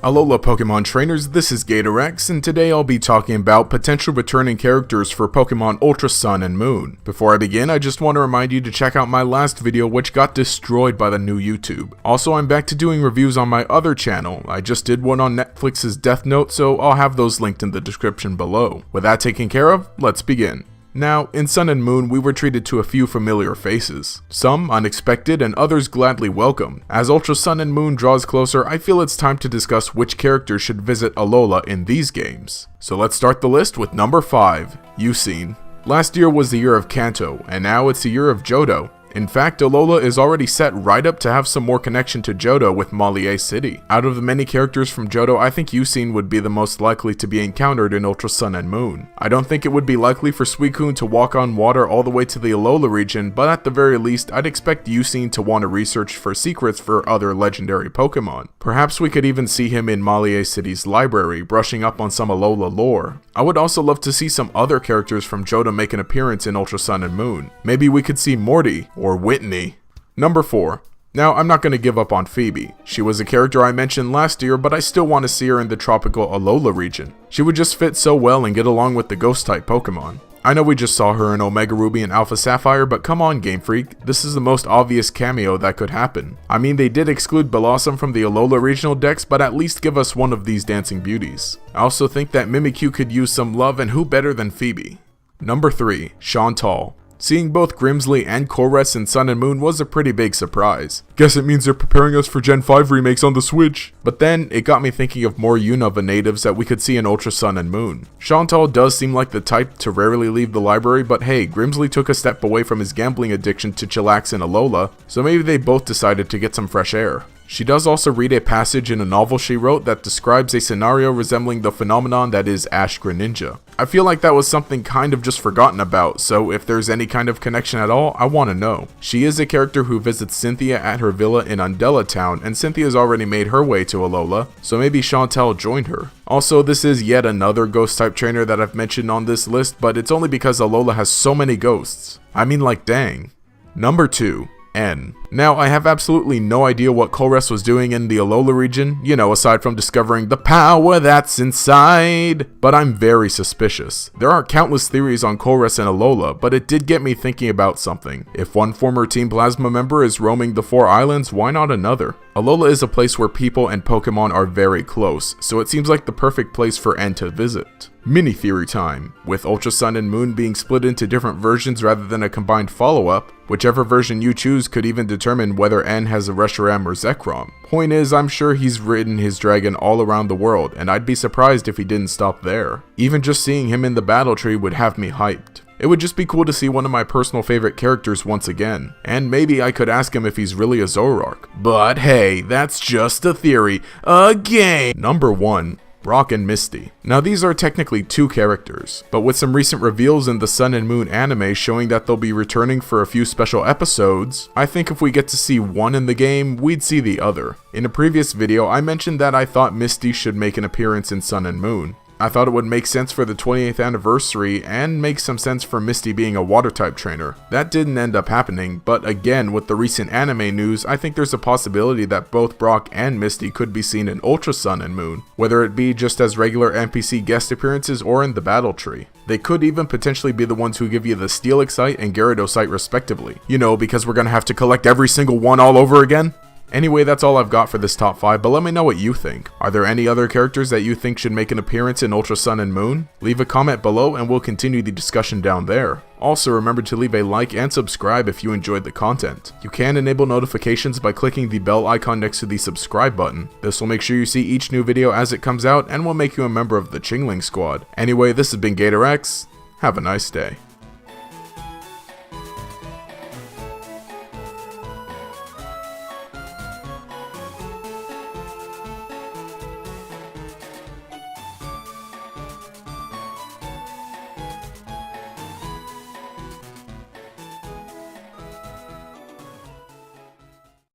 Alola Pokemon trainers, this is GatorX, and today I'll be talking about potential returning characters for Pokemon Ultra Sun and Moon. Before I begin, I just want to remind you to check out my last video which got destroyed by the new YouTube. Also, I'm back to doing reviews on my other channel. I just did one on Netflix's Death Note, so I'll have those linked in the description below. With that taken care of, let's begin. Now, in Sun and Moon, we were treated to a few familiar faces. Some unexpected and others gladly welcomed. As Ultra Sun and Moon draws closer, I feel it's time to discuss which characters should visit Alola in these games. So let's start the list with number 5, Usean. Last year was the year of Kanto, and now it's the year of Johto. In fact, Alola is already set right up to have some more connection to Johto with Malie City. Out of the many characters from Johto, I think Usean would be the most likely to be encountered in Ultra Sun and Moon. I don't think it would be likely for Suicune to walk on water all the way to the Alola region, but at the very least, I'd expect Usean to want to research for secrets for other legendary Pokemon. Perhaps we could even see him in Malie City's library, brushing up on some Alola lore. I would also love to see some other characters from Johto make an appearance in Ultra Sun and Moon. Maybe we could see Morty, or Whitney. Number 4. Now, I'm not going to give up on Phoebe. She was a character I mentioned last year, but I still want to see her in the tropical Alola region. She would just fit so well and get along with the Ghost-type Pokemon. I know we just saw her in Omega Ruby and Alpha Sapphire, but come on Game Freak, this is the most obvious cameo that could happen. I mean, they did exclude Blossom from the Alola regional decks, but at least give us one of these dancing beauties. I also think that Mimikyu could use some love, and who better than Phoebe? Number 3. Chantal. Seeing both Grimsley and Colress in Sun and Moon was a pretty big surprise. Guess it means they're preparing us for Gen 5 remakes on the Switch. But then, it got me thinking of more Unova natives that we could see in Ultra Sun and Moon. Chantal does seem like the type to rarely leave the library, but hey, Grimsley took a step away from his gambling addiction to chillax in Alola, so maybe they both decided to get some fresh air. She does also read a passage in a novel she wrote that describes a scenario resembling the phenomenon that is Ash Greninja. I feel like that was something kind of just forgotten about, so if there's any kind of connection at all, I want to know. She is a character who visits Cynthia at her villa in Undella Town, and Cynthia's already made her way to Alola, so maybe Chantal joined her. Also, this is yet another ghost-type trainer that I've mentioned on this list, but it's only because Alola has so many ghosts. I mean, like, dang. Number 2. N. Now, I have absolutely no idea what Colress was doing in the Alola region, you know, aside from discovering the power that's inside, but I'm very suspicious. There are countless theories on Colress and Alola, but it did get me thinking about something. If one former Team Plasma member is roaming the 4 islands, why not another? Alola is a place where people and Pokemon are very close, so it seems like the perfect place for N to visit. Mini theory time. With Ultra Sun and Moon being split into different versions rather than a combined follow-up, whichever version you choose could even determine whether N has a Reshiram or Zekrom. Point is, I'm sure he's ridden his dragon all around the world, and I'd be surprised if he didn't stop there. Even just seeing him in the battle tree would have me hyped. It would just be cool to see one of my personal favorite characters once again, and maybe I could ask him if he's really a Zoroark. But hey, that's just a theory. Again! Number 1. Brock and Misty. Now these are technically 2 characters, but with some recent reveals in the Sun and Moon anime showing that they'll be returning for a few special episodes, I think if we get to see one in the game, we'd see the other. In a previous video, I mentioned that I thought Misty should make an appearance in Sun and Moon. I thought it would make sense for the 28th anniversary and make some sense for Misty being a water type trainer. That didn't end up happening, but again with the recent anime news, I think there's a possibility that both Brock and Misty could be seen in Ultra Sun and Moon, whether it be just as regular NPC guest appearances or in the battle tree. They could even potentially be the ones who give you the Steelix and Gyarados respectively. You know, because we're gonna have to collect every single one all over again? Anyway, that's all I've got for this top 5, but let me know what you think. Are there any other characters that you think should make an appearance in Ultra Sun and Moon? Leave a comment below and we'll continue the discussion down there. Also, remember to leave a like and subscribe if you enjoyed the content. You can enable notifications by clicking the bell icon next to the subscribe button. This will make sure you see each new video as it comes out and will make you a member of the Chingling Squad. Anyway, this has been GatorX. Have a nice day.